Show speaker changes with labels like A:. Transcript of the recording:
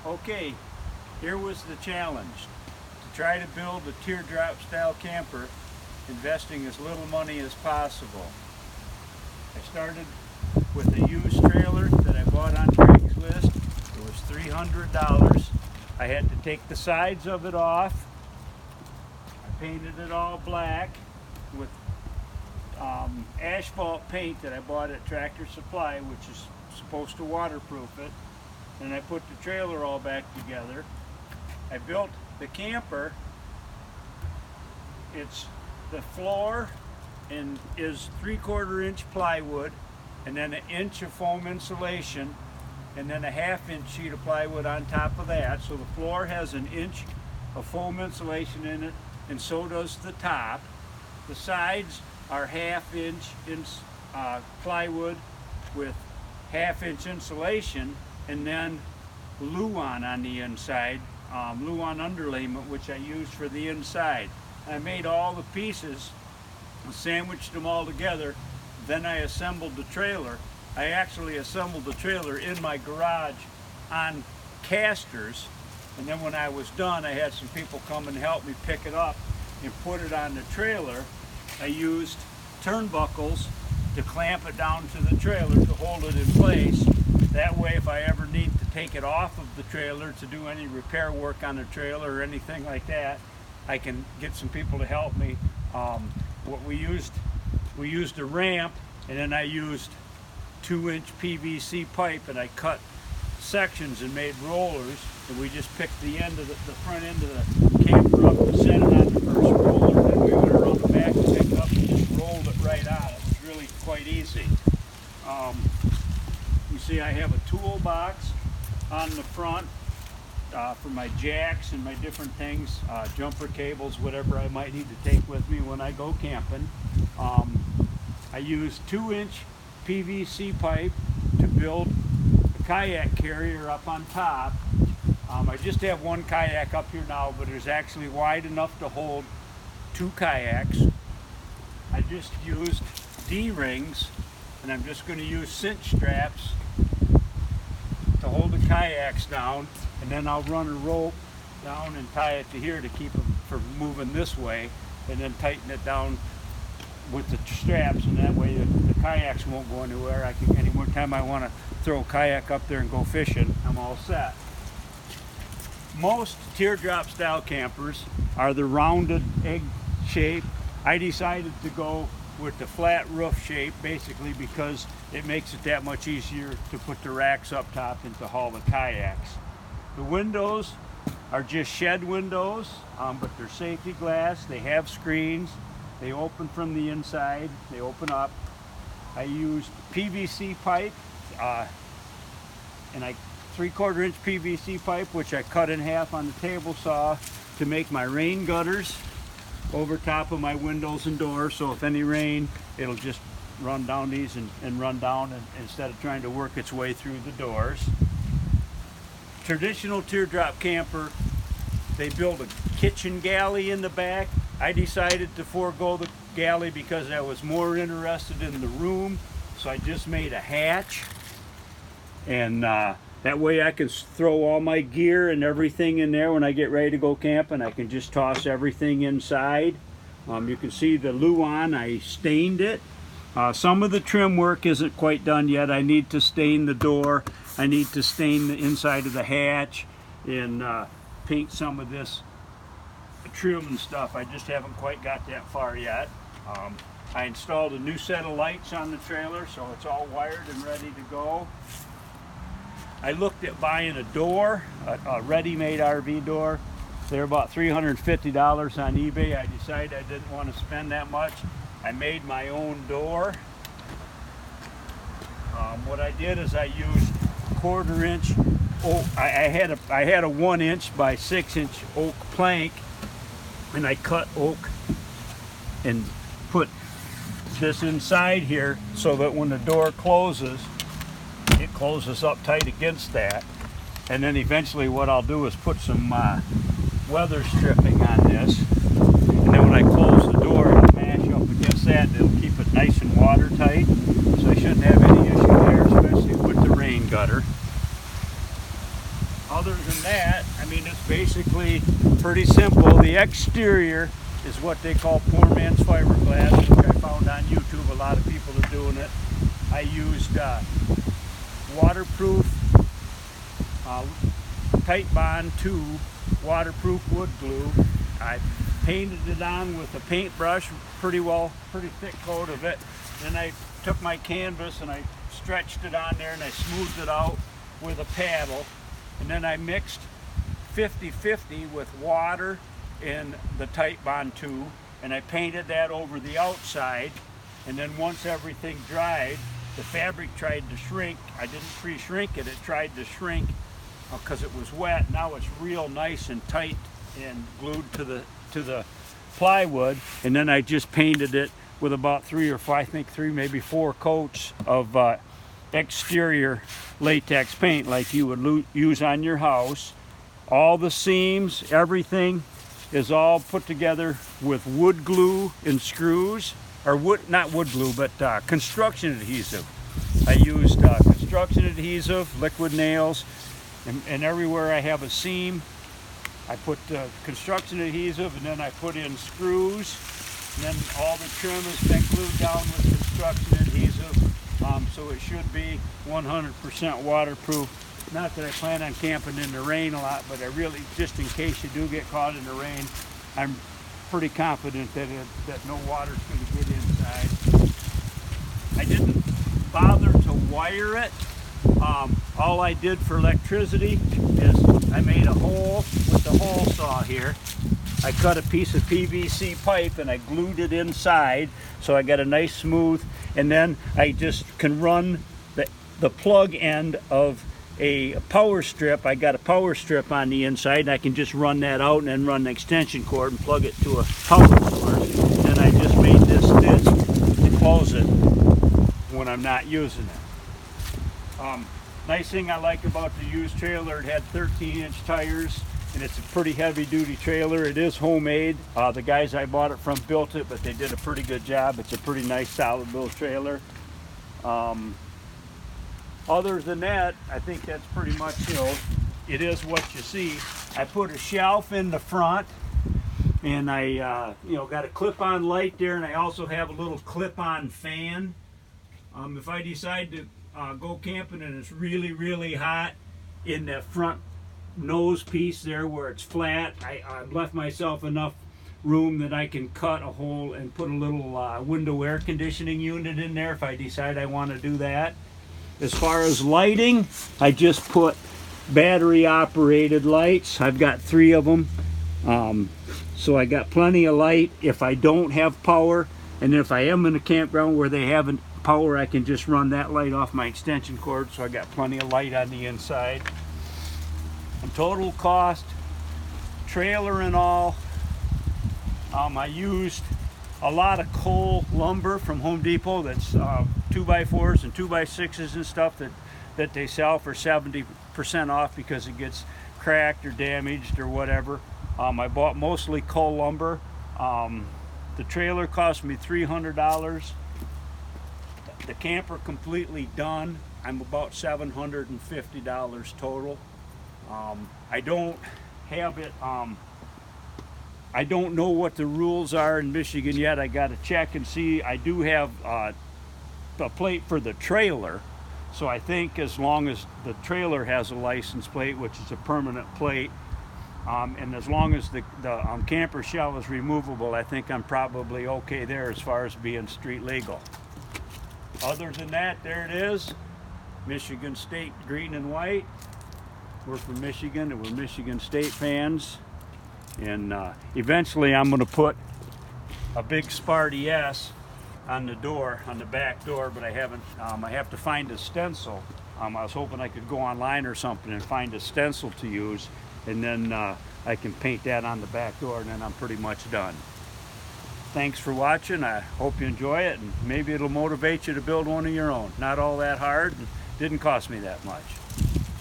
A: Okay, here was the challenge. To try to build a teardrop style camper, investing as little money as possible. I started with a used trailer that I bought on Craigslist. It was $300. I had to take the sides of it off. I painted it all black with asphalt paint that I bought at Tractor Supply, which is supposed to waterproof it. And I put the trailer all back together. I built the camper. It's the floor and is 3/4 inch plywood, and then 1 inch of foam insulation, and then a 1/2 inch sheet of plywood on top of that. So the floor has 1 inch of foam insulation in it, and so does the top. The sides are 1/2 inch plywood with 1/2 inch insulation, and then Luan on the inside, Luan underlayment, which I used for the inside. I made all the pieces, sandwiched them all together, then I assembled the trailer. I actually assembled the trailer in my garage on casters, and then when I was done, I had some people come and help me pick it up and put it on the trailer. I used turnbuckles to clamp it down to the trailer to hold it in place. That way, if I ever need to take it off of the trailer to do any repair work on the trailer or anything like that, I can get some people to help me. What we used a ramp, and then I used 2-inch PVC pipe, and I cut sections and made rollers, and we just picked the end of the front end of the camper up and set it on the first roller, and we went around the back and picked up and just rolled it right on. It was really quite easy. You see I have a toolbox on the front for my jacks and my different things, jumper cables, whatever I might need to take with me when I go camping. I use 2-inch PVC pipe to build a kayak carrier up on top. I just have one kayak up here now, but it's actually wide enough to hold 2 kayaks. I just used D-rings, and I'm just going to use cinch straps to hold the kayaks down, and then I'll run a rope down and tie it to here to keep them from moving this way, and then tighten it down with the straps, and that way the kayaks won't go anywhere. Any more time I want to throw a kayak up there and go fishing, I'm all set. Most teardrop style campers are the rounded egg shape. I decided to go with the flat roof shape, basically because it makes it that much easier to put the racks up top and to haul the kayaks. The windows are just shed windows, but they're safety glass. They have screens. They open from the inside. They open up. I used PVC pipe, and 3/4 inch PVC pipe, which I cut in half on the table saw to make my rain gutters over top of my windows and doors, so if any rain, it'll just run down these and run down, and instead of trying to work its way through the doors. Traditional teardrop camper, they build a kitchen galley in the back. I decided to forego the galley because I was more interested in the room, so I just made a hatch, and that way I can throw all my gear and everything in there when I get ready to go camping. I can just toss everything inside. You can see the Luan, I stained it. Some of the trim work isn't quite done yet. I need to stain the door. I need to stain the inside of the hatch and paint some of this trim and stuff. I just haven't quite got that far yet. I installed a new set of lights on the trailer, so it's all wired and ready to go. I looked at buying a door, a ready-made RV door. They're about $350 on eBay. I decided I didn't want to spend that much. I made my own door. What I did is I used 1/4 inch oak. I had a 1 inch by 6 inch oak plank, and I cut oak and put this inside here so that when the door closes, it closes up tight against that. And then eventually what I'll do is put some weather stripping on this, and then when I close the door, it'll mash up against that, and it'll keep it nice and watertight, so I shouldn't have any issue there, especially with the rain gutter. Other than that, I mean, it's basically pretty simple. The exterior is what they call poor man's fiberglass, which I found on YouTube. A lot of people are doing it. I used waterproof tight bond 2 waterproof wood glue. I painted it on with a paintbrush, pretty thick coat of it. Then I took my canvas and I stretched it on there and I smoothed it out with a paddle. And then I mixed 50-50 with water and the tight bond 2, and I painted that over the outside. And then once everything dried, the fabric tried to shrink. I didn't pre-shrink it, it tried to shrink because it was wet. Now it's real nice and tight and glued to the plywood. And then I just painted it with about 3 or 5, I think 3, maybe 4 coats of exterior latex paint like you would use on your house. All the seams, everything is all put together with wood glue and screws, or not wood glue, but construction adhesive. I used construction adhesive, liquid nails, and everywhere I have a seam, I put construction adhesive, and then I put in screws, and then all the trim has been glued down with construction adhesive. So it should be 100% waterproof. Not that I plan on camping in the rain a lot, but I really, just in case you do get caught in the rain, I'm pretty confident that no water's going to get inside. I didn't bother to wire it. All I did for electricity is I made a hole with the hole saw here. I cut a piece of PVC pipe and I glued it inside, so I got a nice smooth, and then I just can run the plug end of a power strip. I got a power strip on the inside, and I can just run that out and then run the extension cord and plug it to a power source. And I just made this disc to close it when I'm not using it. Nice thing I like about the used trailer, it had 13-inch tires, and it's a pretty heavy-duty trailer. It is homemade. The guys I bought it from built it, but they did a pretty good job. It's a pretty nice, solid little trailer. Other than that, I think that's pretty much, it is what you see. I put a shelf in the front, and I, got a clip-on light there, and I also have a little clip-on fan. If I decide to go camping and it's really, really hot, in the front nose piece there where it's flat, I've left myself enough room that I can cut a hole and put a little window air conditioning unit in there if I decide I want to do that. As far as lighting, I just put battery operated lights. I've got 3 of them, so I got plenty of light if I don't have power. And if I am in a campground where they haven't power, I can just run that light off my extension cord, so I got plenty of light on the inside. And total cost, trailer and all, I used a lot of coal lumber from Home Depot. That's 2x4s and 2x6s and stuff that they sell for 70% off because it gets cracked or damaged or whatever. I bought mostly coal lumber. The trailer cost me $300. The camper completely done, I'm about $750 total. I don't have it, I don't know what the rules are in Michigan yet. I got to check and see. I do have a plate for the trailer, so I think as long as the trailer has a license plate, which is a permanent plate, and as long as the camper shell is removable, I think I'm probably okay there as far as being street legal. Other than that, there it is, Michigan State green and white. We're from Michigan, and we're Michigan State fans. And eventually I'm going to put a big Sparty S on the door, on the back door, but I haven't. I have to find a stencil. I was hoping I could go online or something and find a stencil to use, and then I can paint that on the back door, and then I'm pretty much done. Thanks for watching. I hope you enjoy it, and maybe it'll motivate you to build one of your own. Not all that hard, and didn't cost me that much.